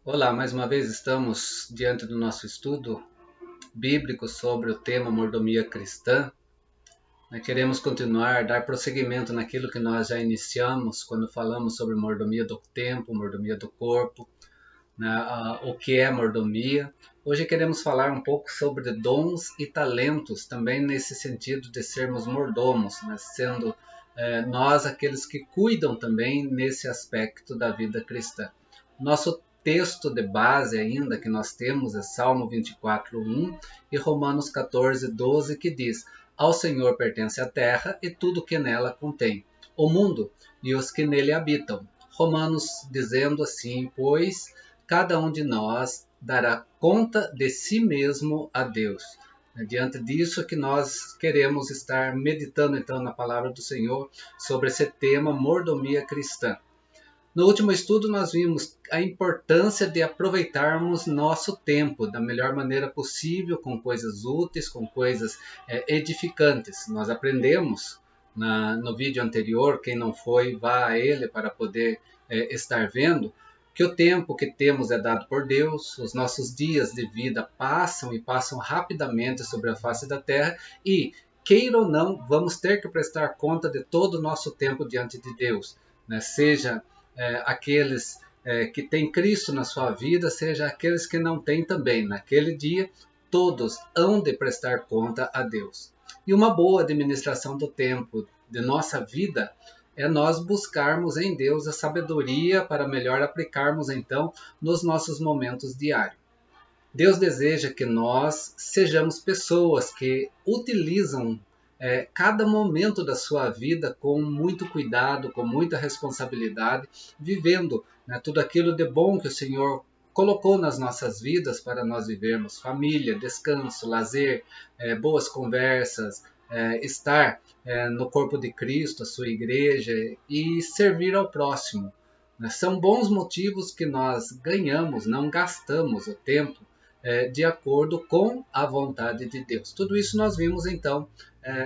Olá, mais uma vez estamos diante do nosso estudo bíblico sobre o tema mordomia cristã. Queremos continuar, dar prosseguimento naquilo que nós já iniciamos quando falamos sobre mordomia do tempo, mordomia do corpo, o que é mordomia. Hoje queremos falar um pouco sobre dons e talentos, também nesse sentido de sermos mordomos, sendo nós aqueles que cuidam também nesse aspecto da vida cristã. Nosso texto de base ainda que nós temos é Salmo 24:1 e Romanos 14:12, que diz: Ao Senhor pertence a terra e tudo que nela contém, o mundo e os que nele habitam. Romanos dizendo assim: Pois cada um de nós dará conta de si mesmo a Deus. Diante disso que nós queremos estar meditando então na palavra do Senhor sobre esse tema mordomia cristã. No último estudo nós vimos a importância de aproveitarmos nosso tempo da melhor maneira possível, com coisas úteis, com coisas edificantes. Nós aprendemos no vídeo anterior, quem não foi, vá a ele para poder estar vendo, que o tempo que temos é dado por Deus, os nossos dias de vida passam e passam rapidamente sobre a face da terra e, queira ou não, vamos ter que prestar conta de todo o nosso tempo diante de Deus, seja aqueles que têm Cristo na sua vida, seja aqueles que não têm também. Naquele dia, todos hão de prestar conta a Deus. E uma boa administração do tempo de nossa vida é nós buscarmos em Deus a sabedoria para melhor aplicarmos então nos nossos momentos diários. Deus deseja que nós sejamos pessoas que utilizam cada momento da sua vida com muito cuidado, com muita responsabilidade, vivendo tudo aquilo de bom que o Senhor colocou nas nossas vidas para nós vivermos: família, descanso, lazer, boas conversas, estar no corpo de Cristo, a sua igreja, e servir ao próximo. São bons motivos que nós ganhamos, não gastamos o tempo de acordo com a vontade de Deus. Tudo isso nós vimos então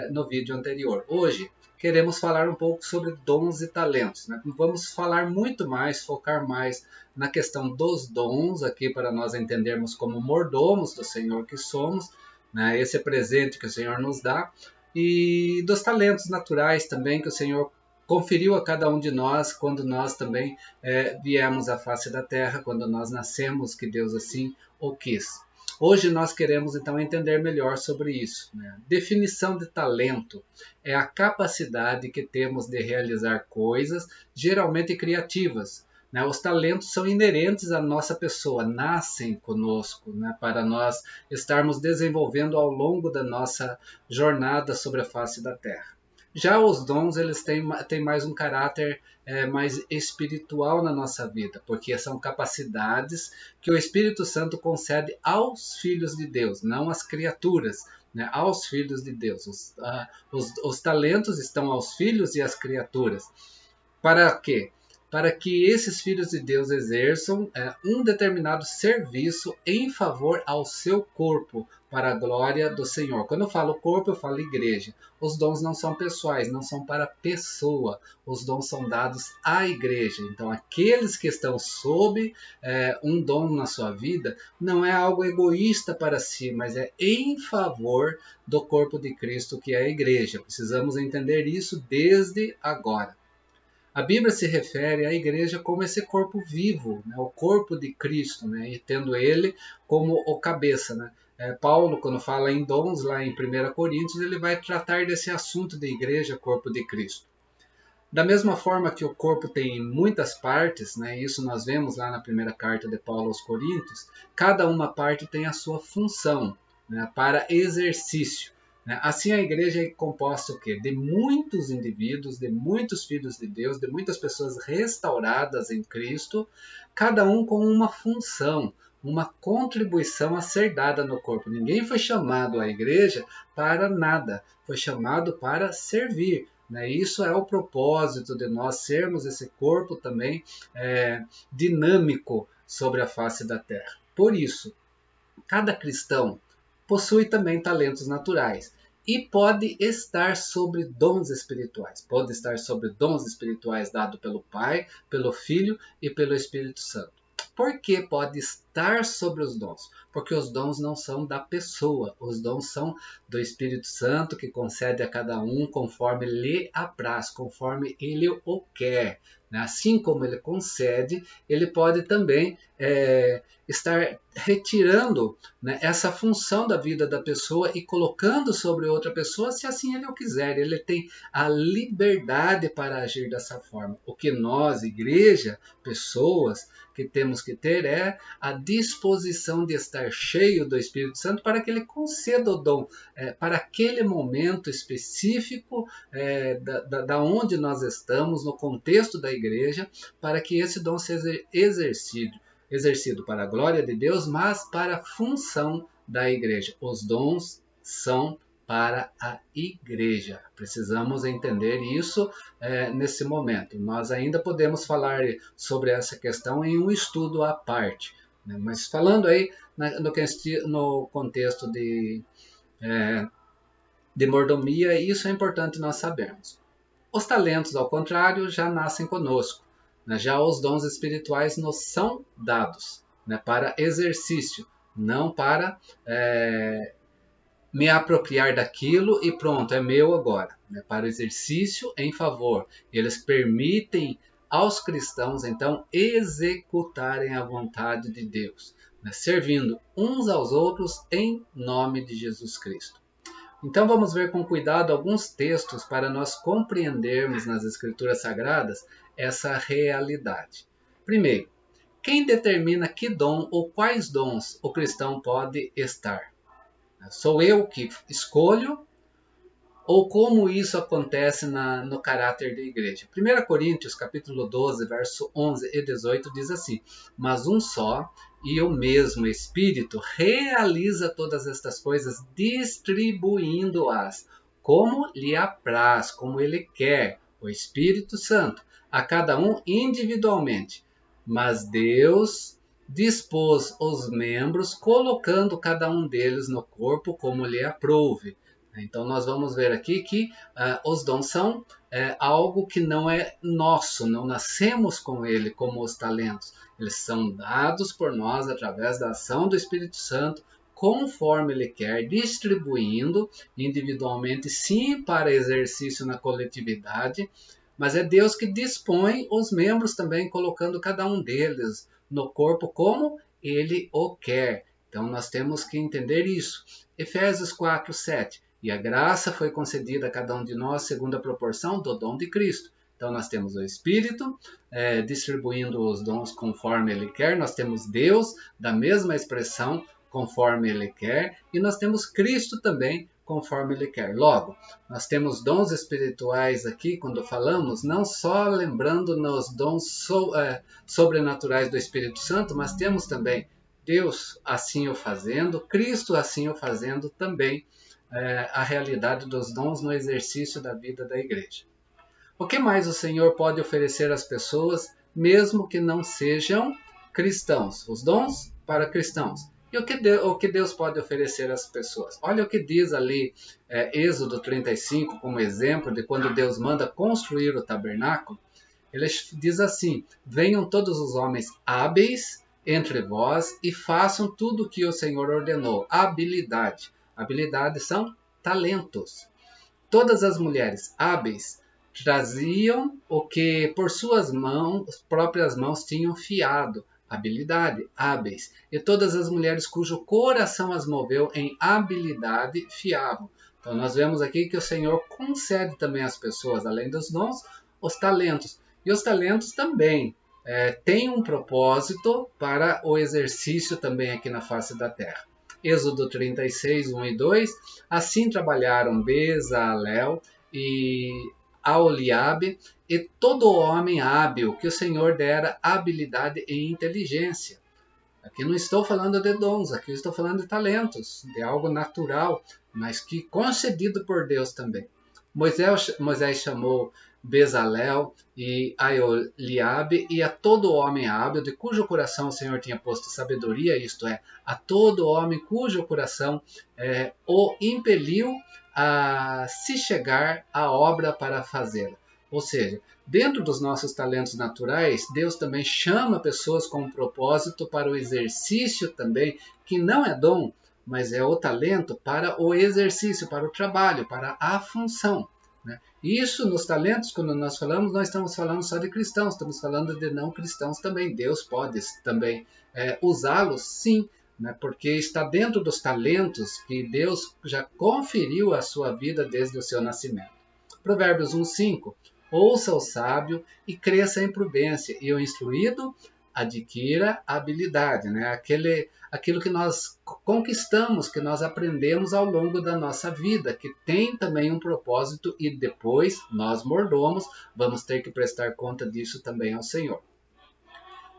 no vídeo anterior. Hoje queremos falar um pouco sobre dons e talentos. Vamos falar muito mais, focar mais na questão dos dons aqui para nós entendermos como mordomos do Senhor que somos, esse presente que o Senhor nos dá, e dos talentos naturais também que o Senhor conferiu a cada um de nós quando nós também viemos à face da terra, quando nós nascemos, que Deus assim o quis. Hoje nós queremos então entender melhor sobre isso. Definição de talento é a capacidade que temos de realizar coisas, geralmente criativas. Os talentos são inerentes à nossa pessoa, nascem conosco, para nós estarmos desenvolvendo ao longo da nossa jornada sobre a face da terra. Já os dons, eles têm mais um caráter mais espiritual na nossa vida, porque são capacidades que o Espírito Santo concede aos filhos de Deus, não às criaturas, aos filhos de Deus. Os talentos estão aos filhos e às criaturas. Para quê? Para que esses filhos de Deus exerçam um determinado serviço em favor ao seu corpo, para a glória do Senhor. Quando eu falo corpo, eu falo igreja. Os dons não são pessoais, não são para pessoa. Os dons são dados à igreja. Então, aqueles que estão sob um dom na sua vida, não é algo egoísta para si, mas é em favor do corpo de Cristo, que é a igreja. Precisamos entender isso desde agora. A Bíblia se refere à igreja como esse corpo vivo, o corpo de Cristo, e tendo ele como o cabeça. Paulo, quando fala em dons, lá em 1 Coríntios, ele vai tratar desse assunto de igreja, corpo de Cristo. Da mesma forma que o corpo tem muitas partes, isso nós vemos lá na primeira carta de Paulo aos Coríntios, cada uma parte tem a sua função para exercício. Assim a igreja é composta o quê? De muitos indivíduos, de muitos filhos de Deus, de muitas pessoas restauradas em Cristo, cada um com uma função, uma contribuição a ser dada no corpo. Ninguém foi chamado à igreja para nada, foi chamado para servir. Isso é o propósito de nós sermos esse corpo também dinâmico sobre a face da terra. Por isso, cada cristão possui também talentos naturais e pode estar sobre dons espirituais. Pode estar sobre dons espirituais dados pelo Pai, pelo Filho e pelo Espírito Santo. Por que pode estar sobre os dons? Porque os dons não são da pessoa, os dons são do Espírito Santo, que concede a cada um conforme lhe apraz, conforme ele o quer. Assim como ele concede, ele pode também estar retirando, né, essa função da vida da pessoa e colocando sobre outra pessoa, se assim ele o quiser. Ele tem a liberdade para agir dessa forma. O que nós, igreja, pessoas, que temos que ter é a disposição de estar cheio do Espírito Santo para que ele conceda o dom para aquele momento específico da onde nós estamos, no contexto da igreja, para que esse dom seja exercido para a glória de Deus, mas para a função da igreja. Os dons são para a igreja. Precisamos entender isso nesse momento. Nós ainda podemos falar sobre essa questão em um estudo à parte, né? Mas falando aí no contexto de mordomia, isso é importante nós sabermos. Os talentos, ao contrário, já nascem conosco, né? Já os dons espirituais nos são dados, né, para exercício, não para me apropriar daquilo e pronto, é meu agora, né? Para o exercício em favor. Eles permitem aos cristãos, então, executarem a vontade de Deus, né? Servindo uns aos outros em nome de Jesus Cristo. Então vamos ver com cuidado alguns textos para nós compreendermos nas Escrituras Sagradas essa realidade. Primeiro, quem determina que dom ou quais dons o cristão pode estar? Sou eu que escolho ou como isso acontece no caráter da igreja? 1 Coríntios capítulo 12, verso 11 e 18 diz assim: mas um só e o mesmo Espírito realiza todas estas coisas, distribuindo-as como lhe apraz, como ele quer, o Espírito Santo, a cada um individualmente. Mas Deus dispôs os membros, colocando cada um deles no corpo como lhe aprouve. Então nós vamos ver aqui que os dons são algo que não é nosso, não nascemos com ele, como os talentos. Eles são dados por nós através da ação do Espírito Santo, conforme ele quer, distribuindo individualmente, sim, para exercício na coletividade, mas é Deus que dispõe os membros também, colocando cada um deles no corpo como ele o quer. Então nós temos que entender isso. Efésios 4, 7. E a graça foi concedida a cada um de nós segundo a proporção do dom de Cristo. Então nós temos o Espírito distribuindo os dons conforme ele quer. Nós temos Deus da mesma expressão conforme ele quer. E nós temos Cristo também conforme ele quer. Logo, nós temos dons espirituais aqui, quando falamos, não só lembrando nos dons sobrenaturais do Espírito Santo, mas temos também Deus assim o fazendo, Cristo assim o fazendo também, a realidade dos dons no exercício da vida da igreja. O que mais o Senhor pode oferecer às pessoas, mesmo que não sejam cristãos? Os dons para cristãos. E o que Deus pode oferecer às pessoas? Olha o que diz ali Êxodo 35, como exemplo de quando Deus manda construir o tabernáculo. Ele diz assim: venham todos os homens hábeis entre vós e façam tudo o que o Senhor ordenou. Habilidade. Habilidades são talentos. Todas as mulheres hábeis traziam o que por suas próprias mãos tinham fiado. Habilidade, hábeis. E todas as mulheres cujo coração as moveu em habilidade fiavam. Então nós vemos aqui que o Senhor concede também às pessoas, além dos dons, os talentos. E os talentos também têm um propósito para o exercício também aqui na face da terra. Êxodo 36, 1 e 2, assim trabalharam Bezalel e Aholiabe e todo homem hábil que o Senhor dera habilidade e inteligência. Aqui não estou falando de dons, aqui estou falando de talentos, de algo natural, mas que concedido por Deus também. Moisés chamou Bezalel e Aholiabe e a todo homem hábil, de cujo coração o Senhor tinha posto sabedoria, isto é, a todo homem cujo coração o impeliu a se chegar à obra para fazê-la. Ou seja, dentro dos nossos talentos naturais, Deus também chama pessoas com um propósito para o exercício também, que não é dom, mas é o talento para o exercício, para o trabalho, para a função. Né? Isso nos talentos, quando nós falamos, nós estamos falando só de cristãos, estamos falando de não cristãos também. Deus pode também usá-los, sim, né? Porque está dentro dos talentos que Deus já conferiu à sua vida desde o seu nascimento. Provérbios 1:5. Ouça o sábio e cresça em prudência, e o instruído adquira habilidade, né? Aquilo que nós conquistamos, que nós aprendemos ao longo da nossa vida, que tem também um propósito e depois nós mordomos vamos ter que prestar conta disso também ao Senhor.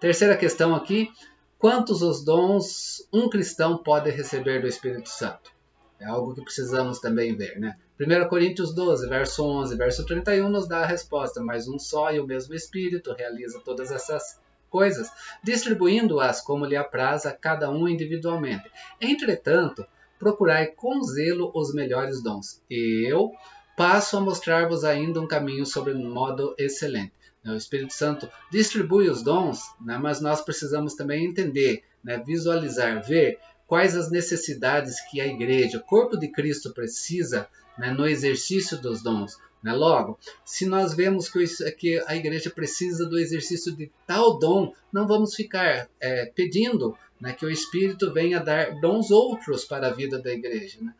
Terceira questão aqui, quantos os dons um cristão pode receber do Espírito Santo? É algo que precisamos também ver, né? 1 Coríntios 12, verso 11, verso 31 nos dá a resposta, mas um só e o mesmo Espírito realiza todas essas coisas, distribuindo-as como lhe apraz a cada um individualmente. Entretanto, procurai com zelo os melhores dons. E eu passo a mostrar-vos ainda um caminho sobre modo excelente. O Espírito Santo distribui os dons, né, mas nós precisamos também entender, né, visualizar, ver quais as necessidades que a igreja, o corpo de Cristo precisa, né, no exercício dos dons. Né? Logo, se nós vemos que a igreja precisa do exercício de tal dom, não vamos ficar pedindo, né, que o Espírito venha dar dons outros para a vida da igreja. Né?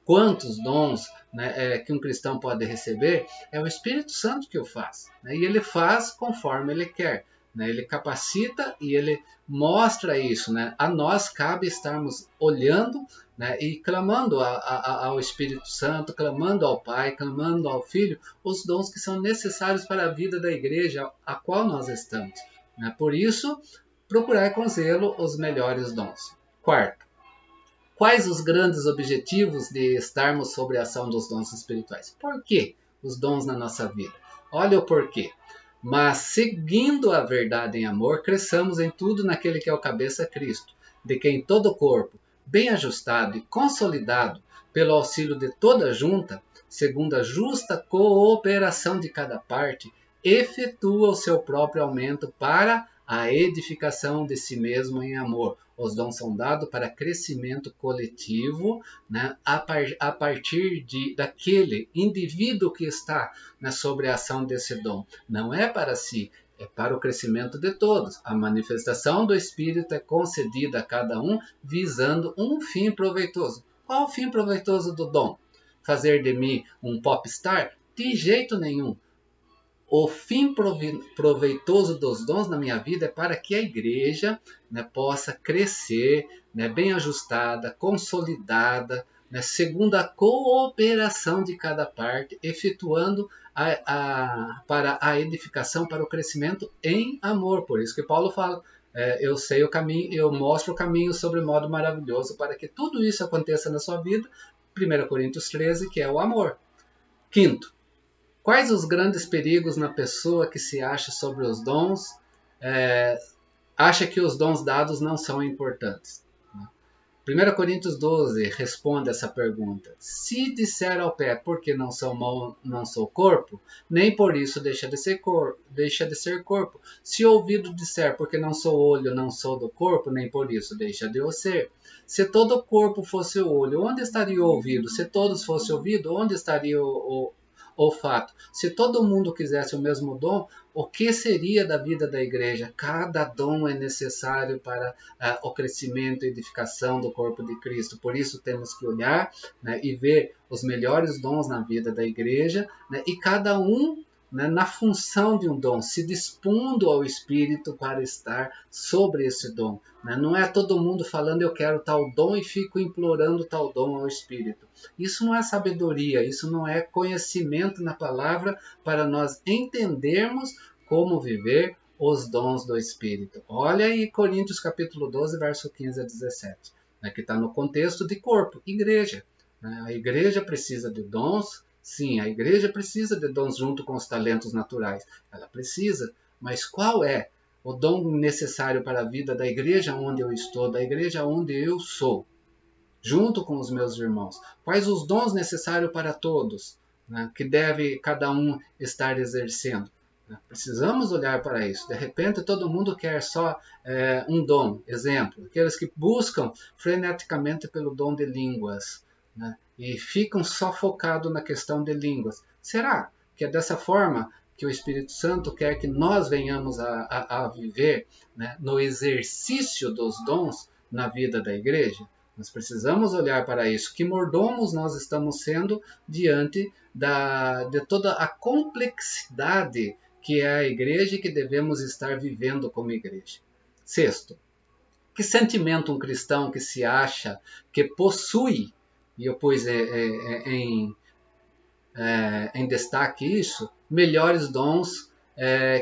Quantos dons, né, que um cristão pode receber, é o Espírito Santo que o faz. Né? E ele faz conforme ele quer. Né? Ele capacita e ele mostra isso. Né? A nós cabe estarmos olhando, né, e clamando ao Espírito Santo, clamando ao Pai, clamando ao Filho, os dons que são necessários para a vida da igreja a qual nós estamos. Né? Por isso, procurar com zelo os melhores dons. Quarto, quais os grandes objetivos de estarmos sob a ação dos dons espirituais? Por que os dons na nossa vida? Olha o porquê. Mas, seguindo a verdade em amor, cresçamos em tudo naquele que é o cabeça, Cristo, de quem todo o corpo, bem ajustado e consolidado pelo auxílio de toda a junta, segundo a justa cooperação de cada parte, efetua o seu próprio aumento para a edificação de si mesmo em amor. Os dons são dados para crescimento coletivo, né, a partir daquele indivíduo que está, né, sobre a ação desse dom. Não é para si, é para o crescimento de todos. A manifestação do Espírito é concedida a cada um visando um fim proveitoso. Qual o fim proveitoso do dom? Fazer de mim um popstar? De jeito nenhum. O fim proveitoso dos dons na minha vida é para que a igreja, né, possa crescer, né, bem ajustada, consolidada, né, segundo a cooperação de cada parte, efetuando para a edificação, para o crescimento em amor. Por isso que Paulo fala, eu sei o caminho, eu mostro o caminho sobre modo maravilhoso para que tudo isso aconteça na sua vida. 1 Coríntios 13, que é o amor. Quinto, quais os grandes perigos na pessoa que se acha sobre os dons, acha que os dons dados não são importantes? 1 Coríntios 12 responde essa pergunta. Se disser ao pé, porque não sou corpo, nem por isso deixa de ser corpo. Se o ouvido disser, porque não sou olho, não sou do corpo, nem por isso deixa de o ser. Se todo o corpo fosse o olho, onde estaria o ouvido? Se todos fossem ouvido, onde estaria o olfato? Se todo mundo quisesse o mesmo dom, o que seria da vida da igreja? Cada dom é necessário para o crescimento e edificação do corpo de Cristo. Por isso temos que olhar, né, e ver os melhores dons na vida da igreja, né, e cada um, né, na função de um dom, se dispondo ao Espírito para estar sobre esse dom. Né? Não é todo mundo falando eu quero tal dom e fico implorando tal dom ao Espírito. Isso não é sabedoria, isso não é conhecimento na palavra para nós entendermos como viver os dons do Espírito. Olha aí Coríntios capítulo 12, verso 15 a 17, né, que está no contexto de corpo, igreja. Né? A igreja precisa de dons. Sim, a igreja precisa de dons junto com os talentos naturais. Ela precisa, mas qual é o dom necessário para a vida da igreja onde eu estou, da igreja onde eu sou, junto com os meus irmãos? Quais os dons necessários para todos? né, que deve cada um estar exercendo. Precisamos olhar para isso. De repente, todo mundo quer só um dom. Exemplo, aqueles que buscam freneticamente pelo dom de línguas, né, e ficam só focados na questão de línguas. Será que é dessa forma que o Espírito Santo quer que nós venhamos a viver, né, no exercício dos dons na vida da igreja? Nós precisamos olhar para isso. Que mordomos nós estamos sendo diante de toda a complexidade que é a igreja e que devemos estar vivendo como igreja. Sexto, que sentimento um cristão que se acha que possui, e eu pus em destaque isso, melhores dons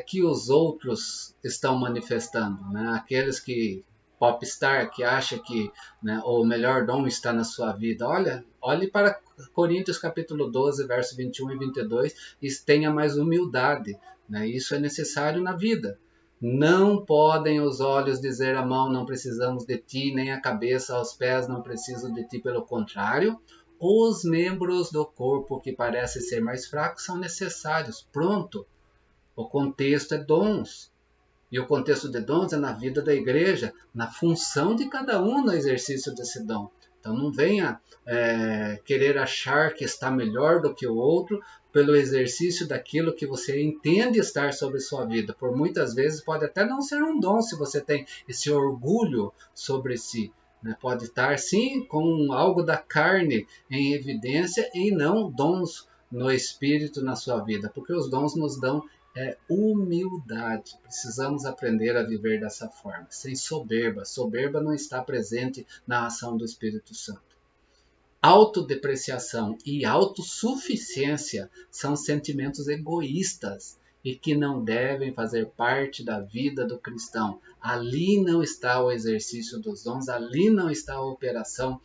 que os outros estão manifestando, né? Aqueles que popstar que acha que, né, o melhor dom está na sua vida. Olhe para Coríntios capítulo 12, verso 21 e 22 e tenha mais humildade, né? Isso é necessário na vida. Não podem os olhos dizer à mão, não precisamos de ti, nem a cabeça aos pés, não preciso de ti. Pelo contrário, os membros do corpo que parecem ser mais fracos são necessários. Pronto. O contexto é dons. E o contexto de dons é na vida da igreja, na função de cada um no exercício desse dom. Então não venha querer achar que está melhor do que o outro pelo exercício daquilo que você entende estar sobre sua vida. Por muitas vezes pode até não ser um dom se você tem esse orgulho sobre si. Pode estar sim com algo da carne em evidência e não dons no espírito na sua vida, porque os dons nos dão humildade. Precisamos aprender a viver dessa forma, sem soberba. Soberba não está presente na ação do Espírito Santo. Autodepreciação e autossuficiência são sentimentos egoístas e que não devem fazer parte da vida do cristão. Ali não está o exercício dos dons, ali não está a operação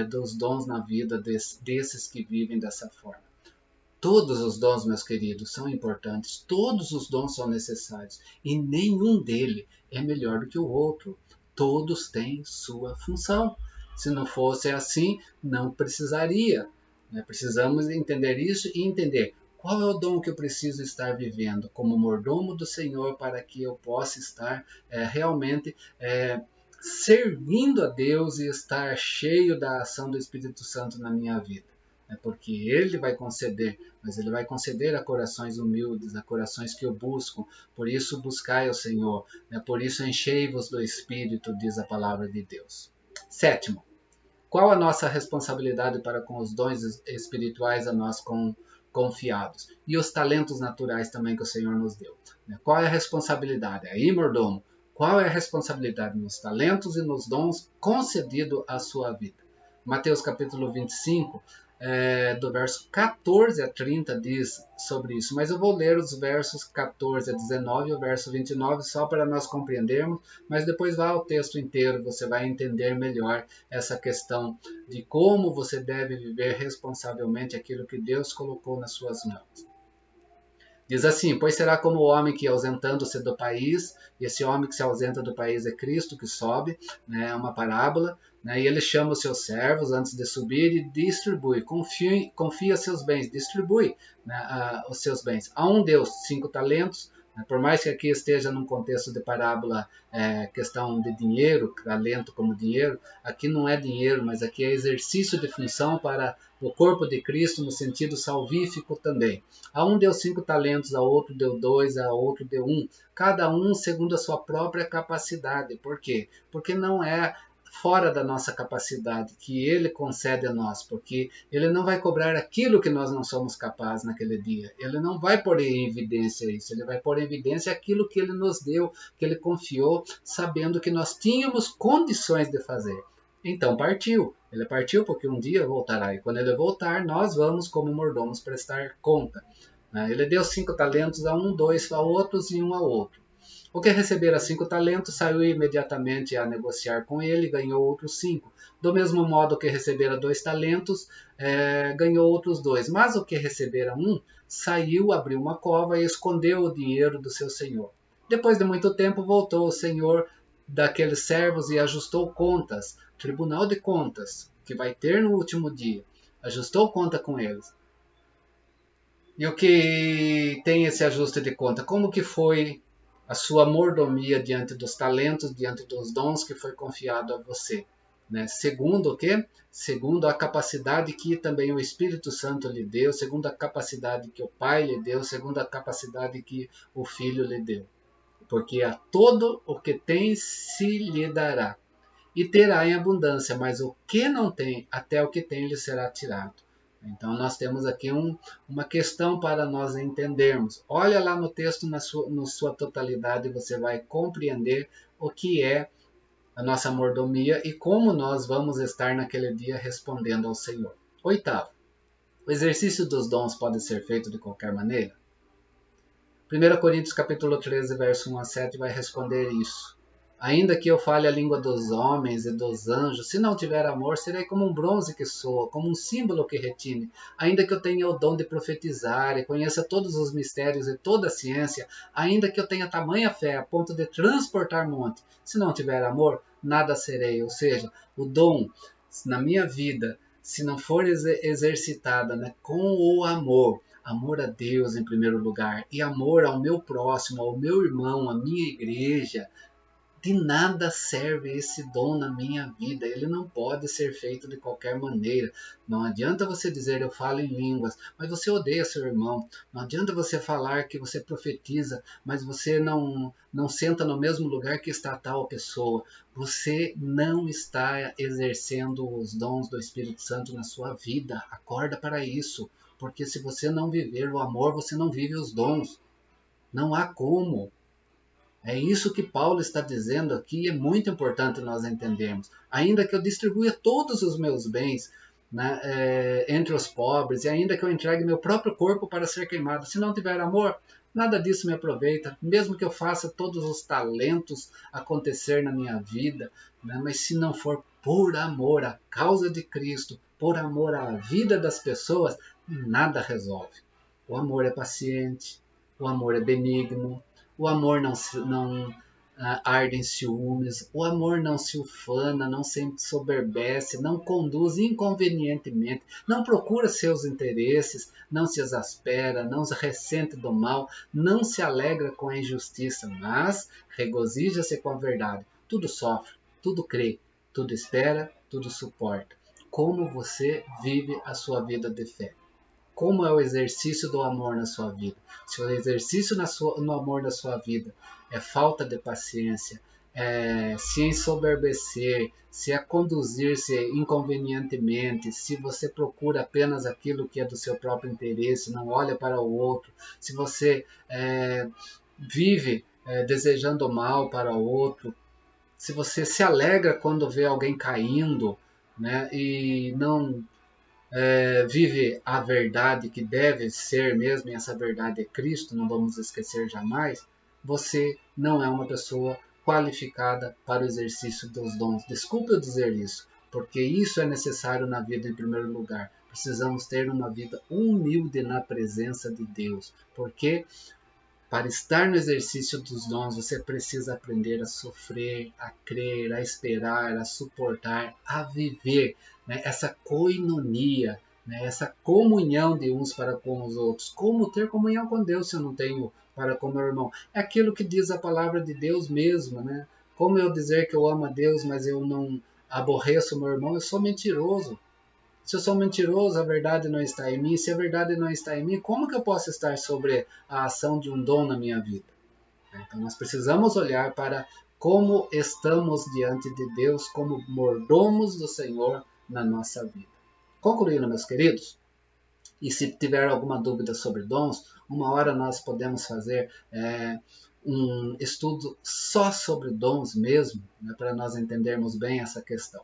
dos dons na vida desses que vivem dessa forma. Todos os dons, meus queridos, são importantes, todos os dons são necessários e nenhum deles é melhor do que o outro. Todos têm sua função. Se não fosse assim, não precisaria. Precisamos entender isso e entender qual é o dom que eu preciso estar vivendo como mordomo do Senhor para que eu possa estar realmente servindo a Deus e estar cheio da ação do Espírito Santo na minha vida. Porque Ele vai conceder, mas Ele vai conceder a corações humildes, a corações que o buscam. Por isso buscai ao Senhor, por isso enchei-vos do Espírito, diz a palavra de Deus. Sétimo, qual a nossa responsabilidade para com os dons espirituais a nós confiados? E os talentos naturais também que o Senhor nos deu. Qual é a responsabilidade? Aí, mordomo, qual é a responsabilidade nos talentos e nos dons concedidos à sua vida? Mateus capítulo 25, do verso 14 a 30 diz sobre isso, mas eu vou ler os versos 14 a 19 e o verso 29 só para nós compreendermos, mas depois vá ao texto inteiro, você vai entender melhor essa questão de como você deve viver responsavelmente aquilo que Deus colocou nas suas mãos. Diz assim, pois será como o homem que ausentando-se do país, e esse homem que se ausenta do país é Cristo que sobe, é uma parábola, e ele chama os seus servos antes de subir e distribui, confia seus bens, distribui os seus bens. A um deu 5 talentos, por mais que aqui esteja num contexto de parábola, questão de dinheiro, talento como dinheiro, aqui não é dinheiro, mas aqui é exercício de função para o corpo de Cristo no sentido salvífico também. A um deu 5 talentos, a outro deu 2, a outro deu 1, cada um segundo a sua própria capacidade. Por quê? Porque não é fora da nossa capacidade que Ele concede a nós, porque Ele não vai cobrar aquilo que nós não somos capazes naquele dia. Ele não vai pôr em evidência isso, Ele vai pôr em evidência aquilo que Ele nos deu, que Ele confiou, sabendo que nós tínhamos condições de fazer. Então partiu. Ele partiu porque um dia voltará, e quando Ele voltar, nós vamos como mordomos prestar conta. Ele deu 5 talentos a um, 2 a outros e 1 a outro. O que recebera 5 talentos saiu imediatamente a negociar com ele e ganhou outros 5. Do mesmo modo que recebera 2 talentos, ganhou outros 2. Mas o que recebera 1, saiu, abriu uma cova e escondeu o dinheiro do seu senhor. Depois de muito tempo voltou o senhor daqueles servos e ajustou contas, tribunal de contas, que vai ter no último dia, ajustou conta com eles. E o que tem esse ajuste de conta? Como que foi a sua mordomia diante dos talentos, diante dos dons que foi confiado a você? Né? Segundo o quê? Segundo a capacidade que também o Espírito Santo lhe deu, segundo a capacidade que o Pai lhe deu, segundo a capacidade que o Filho lhe deu. Porque a todo o que tem se lhe dará, e terá em abundância, mas o que não tem, até o que tem lhe será tirado. Então nós temos aqui uma questão para nós entendermos. Olha lá no texto na sua totalidade, você vai compreender o que é a nossa mordomia e como nós vamos estar naquele dia respondendo ao Senhor. Oitavo, o exercício dos dons pode ser feito de qualquer maneira? 1 Coríntios capítulo 13, verso 1 a 7 vai responder isso. Ainda que eu fale a língua dos homens e dos anjos, se não tiver amor, serei como um bronze que soa, como um símbolo que retine. Ainda que eu tenha o dom de profetizar e conheça todos os mistérios e toda a ciência, ainda que eu tenha tamanha fé a ponto de transportar monte, se não tiver amor, nada serei. Ou seja, o dom na minha vida, se não for exercitada, né, com o amor a Deus em primeiro lugar e amor ao meu próximo, ao meu irmão, à minha igreja, de nada serve esse dom na minha vida. Ele não pode ser feito de qualquer maneira. Não adianta você dizer eu falo em línguas, mas você odeia seu irmão. Não adianta você falar que você profetiza, mas você não senta no mesmo lugar que está tal pessoa. Você não está exercendo os dons do Espírito Santo na sua vida. Acorda para isso. Porque se você não viver o amor, você não vive os dons. Não há como. É isso que Paulo está dizendo aqui, é muito importante nós entendermos. Ainda que eu distribua todos os meus bens, né, entre os pobres, e ainda que eu entregue meu próprio corpo para ser queimado, se não tiver amor, nada disso me aproveita. Mesmo que eu faça todos os talentos acontecer na minha vida, né, mas se não for por amor à causa de Cristo, por amor à vida das pessoas, nada resolve. O amor é paciente, o amor é benigno, o amor não arde em ciúmes, o amor não se ufana, não se ensoberbece, não conduz inconvenientemente, não procura seus interesses, não se exaspera, não se ressente do mal, não se alegra com a injustiça, mas regozija-se com a verdade. Tudo sofre, tudo crê, tudo espera, tudo suporta. Como você vive a sua vida de fé? Como é o exercício do amor na sua vida? Se o exercício no amor da sua vida é falta de paciência, se ensoberbecer, se é conduzir-se inconvenientemente, se você procura apenas aquilo que é do seu próprio interesse, não olha para o outro, se você vive desejando mal para o outro, se você se alegra quando vê alguém caindo, né, e não vive a verdade que deve ser mesmo, e essa verdade é Cristo, não vamos esquecer jamais, você não é uma pessoa qualificada para o exercício dos dons. Desculpe eu dizer isso, porque isso é necessário na vida em primeiro lugar. Precisamos ter uma vida humilde na presença de Deus, porque para estar no exercício dos dons, você precisa aprender a sofrer, a crer, a esperar, a suportar, a viver, né, essa koinonia, né, essa comunhão de uns para com os outros. Como ter comunhão com Deus se eu não tenho para com meu irmão? É aquilo que diz a palavra de Deus mesmo, né? Como eu dizer que eu amo a Deus, mas eu não aborreço meu irmão, eu sou mentiroso. Se eu sou mentiroso, a verdade não está em mim. Se a verdade não está em mim, como que eu posso estar sobre a ação de um dom na minha vida? Então nós precisamos olhar para como estamos diante de Deus, como mordomos do Senhor na nossa vida. Concluindo, meus queridos, e se tiver alguma dúvida sobre dons, uma hora nós podemos fazer um estudo só sobre dons mesmo, né, para nós entendermos bem essa questão.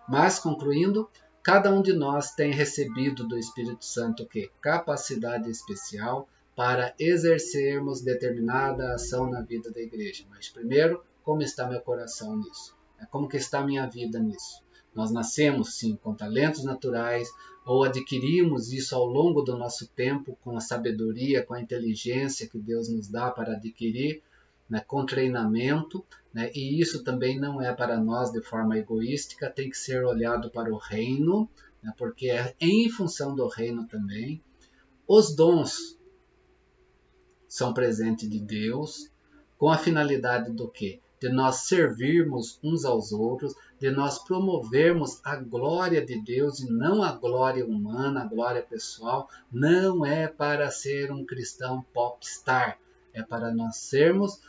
Mas, concluindo, cada um de nós tem recebido do Espírito Santo o quê? Capacidade especial para exercermos determinada ação na vida da igreja. Mas primeiro, como está meu coração nisso? Como que está minha vida nisso? Nós nascemos, sim, com talentos naturais ou adquirimos isso ao longo do nosso tempo com a sabedoria, com a inteligência que Deus nos dá para adquirir, né, com treinamento, né, e isso também não é para nós de forma egoística, tem que ser olhado para o reino, né, porque é em função do reino também. Os dons são presente de Deus com a finalidade do quê? De nós servirmos uns aos outros, de nós promovermos a glória de Deus e não a glória humana, a glória pessoal. Não é para ser um cristão popstar, é para nós sermos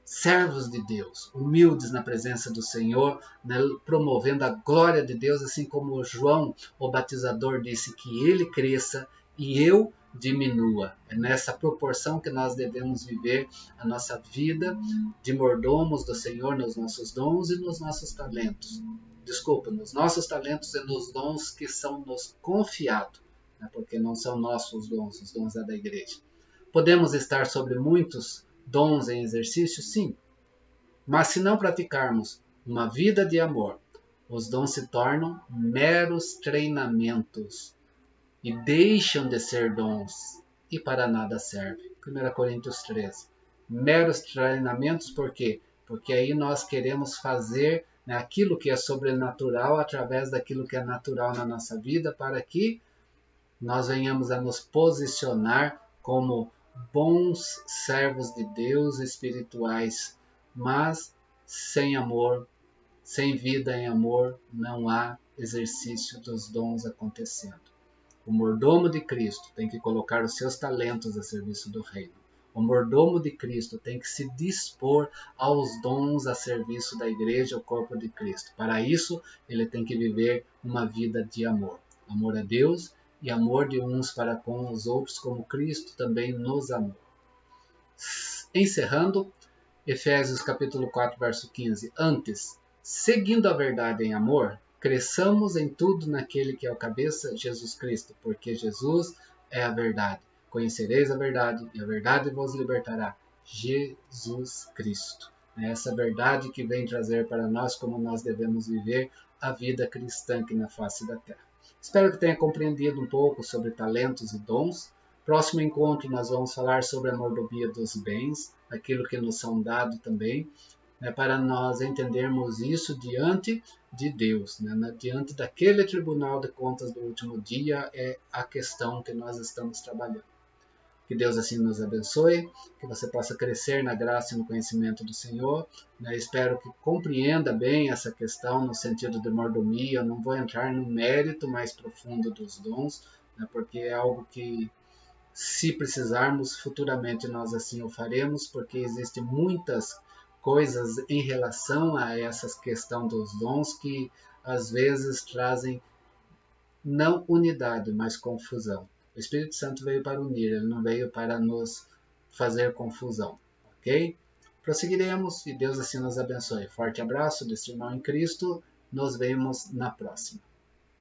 servos de Deus, humildes na presença do Senhor, né, promovendo a glória de Deus, assim como João, o batizador, disse que ele cresça e eu diminua. É nessa proporção que nós devemos viver a nossa vida de mordomos do Senhor nos nossos dons e nos nossos talentos. Desculpa, nos nossos talentos e nos dons que são nos confiados, né, porque não são nossos dons, os dons é da igreja. Podemos estar sobre muitos dons em exercício? Sim. Mas se não praticarmos uma vida de amor, os dons se tornam meros treinamentos e deixam de ser dons e para nada serve. 1 Coríntios 13. Meros treinamentos por quê? Porque aí nós queremos fazer, né, aquilo que é sobrenatural através daquilo que é natural na nossa vida para que nós venhamos a nos posicionar como bons servos de Deus espirituais, mas sem amor, sem vida em amor, não há exercício dos dons acontecendo. O mordomo de Cristo tem que colocar os seus talentos a serviço do reino. O mordomo de Cristo tem que se dispor aos dons a serviço da igreja, o corpo de Cristo. Para isso, ele tem que viver uma vida de amor. Amor a Deus e amor de uns para com os outros, como Cristo também nos amou. Encerrando, Efésios capítulo 4, verso 15. Antes, seguindo a verdade em amor, cresçamos em tudo naquele que é o cabeça, Jesus Cristo, porque Jesus é a verdade. Conhecereis a verdade e a verdade vos libertará. Jesus Cristo. É essa verdade que vem trazer para nós como nós devemos viver a vida cristã aqui na face da terra. Espero que tenha compreendido um pouco sobre talentos e dons. Próximo encontro nós vamos falar sobre a mordomia dos bens, aquilo que nos são dados também, né, para nós entendermos isso diante de Deus, né, diante daquele tribunal de contas do último dia é a questão que nós estamos trabalhando. Que Deus assim nos abençoe, que você possa crescer na graça e no conhecimento do Senhor. Espero que compreenda bem essa questão no sentido de mordomia. Eu não vou entrar no mérito mais profundo dos dons, porque é algo que, se precisarmos, futuramente nós assim o faremos, porque existem muitas coisas em relação a essa questão dos dons que às vezes trazem não unidade, mas confusão. O Espírito Santo veio para unir, ele não veio para nos fazer confusão, ok? Prosseguiremos e Deus assim nos abençoe. Forte abraço deste irmão em Cristo, nos vemos na próxima.